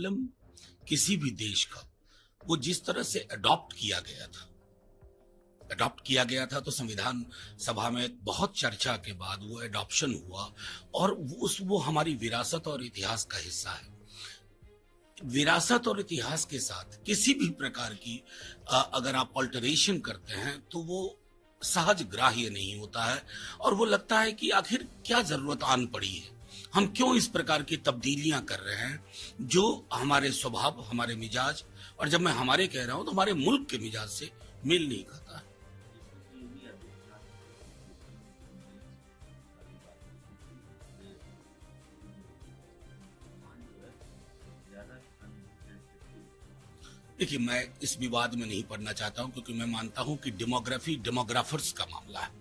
Curriculum किसी भी देश का वो जिस तरह से अडॉप्ट किया गया था तो संविधान सभा में बहुत चर्चा के बाद वो एडॉप्शन हुआ और वो हमारी विरासत और इतिहास का हिस्सा है। विरासत और इतिहास के साथ किसी भी प्रकार की अगर आप अल्टरेशन करते हैं तो वो सहज ग्राह्य नहीं होता है और वो लगता है कि आखिर क्या जरूरत आन पड़ी है, हम क्यों इस प्रकार की तब्दीलियां कर रहे हैं जो हमारे स्वभाव, हमारे मिजाज, और जब मैं हमारे कह रहा हूं तो हमारे मुल्क के मिजाज से मेल नहीं खाता है। देखिए, मैं इस विवाद में नहीं पड़ना चाहता हूं क्योंकि मैं मानता हूं कि डेमोग्राफी डेमोग्राफर्स का मामला है।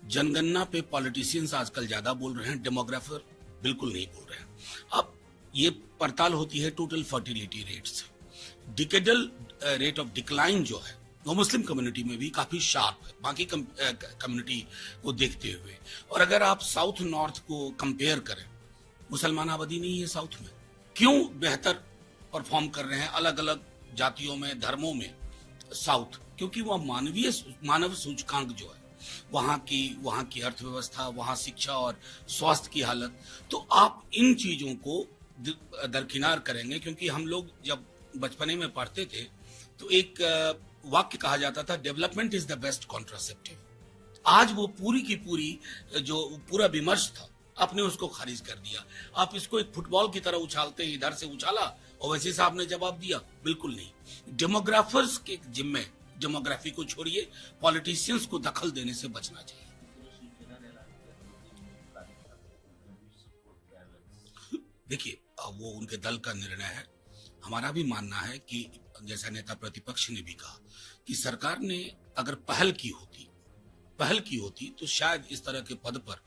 जनगणना पे पॉलिटिशियंस आजकल ज्यादा बोल रहे हैं, डेमोग्राफर बिल्कुल नहीं बोल रहे हैं। अब ये पड़ताल होती है टोटल फर्टिलिटी रेट से। डिकेडल रेट ऑफ डिक्लाइन जो है वो मुस्लिम कम्युनिटी में भी काफी शार्प है बाकी कम्युनिटी को देखते हुए। और अगर आप साउथ नॉर्थ को कंपेयर करें, मुसलमान आबादी नहीं है साउथ में, क्यों बेहतर परफॉर्म कर रहे हैं अलग अलग जातियों में, धर्मों में साउथ? क्योंकि वह मानव सूचकांक जो है, वहां की अर्थव्यवस्था, वहां शिक्षा और स्वास्थ्य की हालत, तो आप इन चीजों को दरकिनार करेंगे। क्योंकि हम लोग जब बचपने में पढ़ते थे तो एक वाक्य कहा जाता था, development is the best contraceptive. आज वो पूरी की पूरी जो पूरा विमर्श था आपने उसको खारिज कर दिया। आप इसको एक फुटबॉल की तरह उछालते हैं, इधर से उछाला और वैसे साहब ने जवाब दिया, बिल्कुल नहीं। डेमोग्राफर्स के जिम्मे, डेमोग्राफी को छोड़िए, पॉलिटिशियंस को दखल देने से बचना चाहिए। देखिए, वो उनके दल का निर्णय है। हमारा भी मानना है कि जैसा नेता प्रतिपक्ष ने भी कहा कि सरकार ने अगर पहल की होती तो शायद इस तरह के पद पर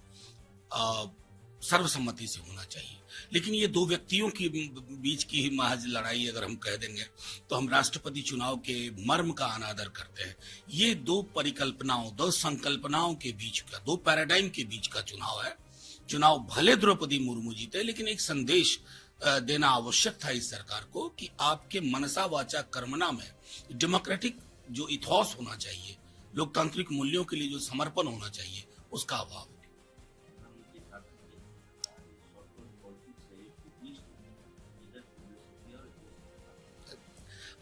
सर्वसम्मति से होना चाहिए। लेकिन ये दो व्यक्तियों की बीच की ही महज लड़ाई अगर हम कह देंगे तो हम राष्ट्रपति चुनाव के मर्म का अनादर करते हैं। ये दो परिकल्पनाओं, दो संकल्पनाओं के बीच का, दो पैराडाइम के बीच का चुनाव है। चुनाव भले द्रौपदी मुर्मू जीते, लेकिन एक संदेश देना आवश्यक था इस सरकार को कि आपके मनसा वाचा कर्मणा में डेमोक्रेटिक जो इथॉस होना चाहिए, लोकतांत्रिक मूल्यों के लिए जो समर्पण होना चाहिए, उसका अभाव है।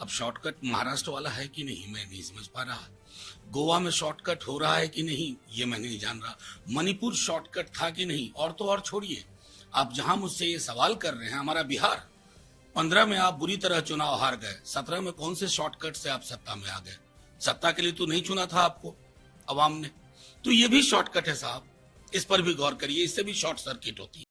अब शॉर्टकट महाराष्ट्र वाला है कि नहीं, मैं नहीं समझ पा रहा। गोवा में शॉर्टकट हो रहा है कि नहीं, ये मैं नहीं जान रहा। मणिपुर शॉर्टकट था कि नहीं, और तो और छोड़िए, आप जहां मुझसे ये सवाल कर रहे हैं, हमारा बिहार 15 में आप बुरी तरह चुनाव हार गए, 17 में कौन से शॉर्टकट से आप सत्ता में आ गए? सत्ता के लिए तो नहीं चुना था आपको अवाम ने। तो ये भी शॉर्टकट है साहब, इस पर भी गौर करिए, इससे भी शॉर्ट सर्किट होती है।